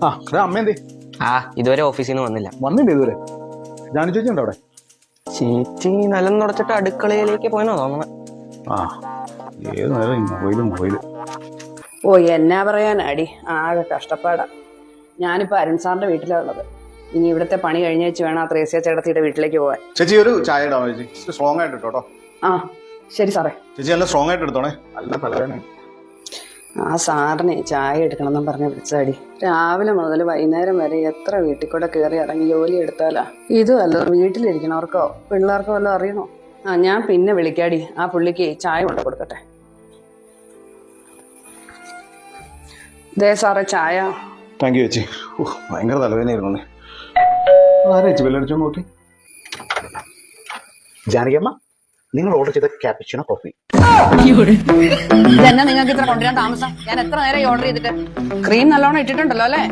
അമ്മ എന്തേ? ഇതുവരെ ഓഫീസിൽ നിന്ന് വന്നില്ല. വന്നില്ല ഇതുവരെ? ജാനു ചേച്ചി ഉണ്ടോ അവിടെ? ചേച്ചി നിലം തുടച്ചിട്ട് അടുക്കളയിലേക്ക് പോയെന്നാ തോന്നണേ. ഏത് നേരം മൊബൈല്. ഓ എന്നാ പറയാനാടി, ആകെ കഷ്ടപ്പാടാ. ഞാനിപ്പോ അരുൺ സാറിന്റെ വീട്ടിലാണ് ഉള്ളത്. ഇനി ഇവിടുത്തെ പണി കഴിഞ്ഞ വെച്ച് വേണം ആ ത്രേസ്യ ചേട്ടത്തിയുടെ വീട്ടിലേക്ക് പോവാൻ. ചേച്ചി ഒരു ചായ ഇടാമോ ചേച്ചി? സ്ട്രോങ് ആയിട്ട് ഇട്ടോ. ശരി സാറേ. ചേച്ചി നല്ല സ്ട്രോങ് ആയിട്ട് എടുത്തോണേ, നല്ല തലവേദന. ആ സാറിനെ ചായ എടുക്കണമെന്നും പറഞ്ഞ് വിളിച്ചതാടി. രാവിലെ മുതൽ വൈകുന്നേരം വരെ എത്ര വീട്ടിൽ കൂടെ കയറി ഇറങ്ങി ജോലി എടുത്താലാ. ഇതുമല്ലോ വീട്ടിലിരിക്കണവർക്കോ പിള്ളേർക്കോ വല്ലതും അറിയണോ? ഞാൻ പിന്നെ വിളിക്കാടി. ആ പുള്ളിക്ക് ചായ കൊണ്ട് കൊടുക്കട്ടെ. ദേ സാറേ ചായ. താങ്ക് യു ചേച്ചി. ഭയങ്കര തലവേദനയായിരുന്നു. ആരാ ചേച്ചി ബെല്ലടിച്ചോ നോക്കി? ജാനകിയമ്മ, നിങ്ങൾ ഓർഡർ ചെയ്ത ക്യാപിച്ചിനോ കോഫി. ഇതെന്നെ നിങ്ങൾക്ക് ഇത്ര കൊണ്ടുവരാൻ താമസം? ഞാൻ എത്ര നേരം ഓർഡർ ചെയ്തിട്ട്. ക്രീം നല്ലോണം ഇട്ടിട്ടുണ്ടല്ലോ അല്ലേ?